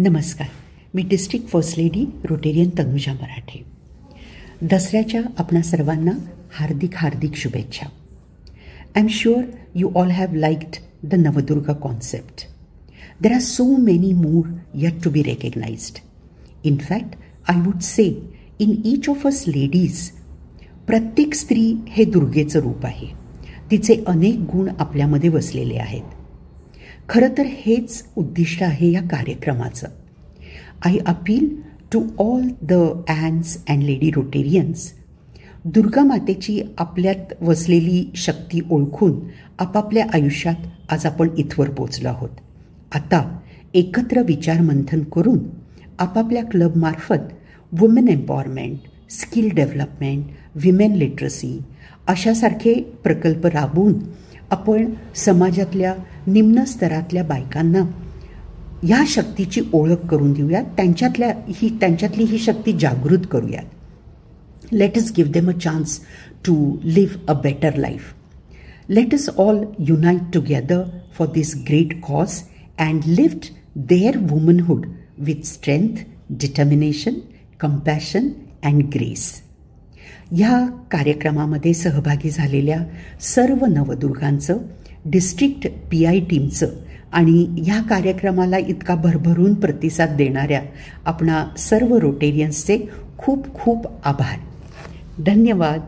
नमस्कार, मी district first lady Rotarian Tanuja Marathe. दसऱ्याच्या आपणा सर्वांना हार्दिक हार्दिक शुभेच्छा. I'm sure you all have liked the Navdurga concept. There are so many more yet to be recognised. In fact I would say in each of us ladies प्रत्येक स्त्री हे दुर्गेचं रूप आहे. तिचे अनेक गुण आपल्यामध्ये वसलेले आहेत. खरं तर हेच उद्दिष्ट आहे या कार्यक्रमाचं. I appeal to all the Anns and lady Rotarians. Durga मातेची आपल्यात वसलेली शक्ती ओळखून आपापल्या आयुष्यात आज आपण इथवर पोचलो आहोत. आता एकत्र विचारमंथन करून आपापल्या क्लबमार्फत women empowerment, skill development, women literacy अशासारखे प्रकल्प राबवून आपण समाजातल्या निम्न स्तरातल्या बायकांना ह्या शक्तीची ओळख करून देऊयात. त्यांच्यातली ही शक्ती जागृत करूयात. Let us give them a chance to live a better life. Let us all unite together for this great cause and lift their womanhood with strength, determination, compassion and grace. ह्या कार्यक्रमामध्ये सहभागी झालेल्या सर्व नवदुर्गांचं, डिस्ट्रिक्ट PI टीमचं आणि ह्या कार्यक्रमाला इतका भरभरून प्रतिसाद देणाऱ्या आपणा सर्व रोटेरियन्सचे खूप खूप आभार. धन्यवाद.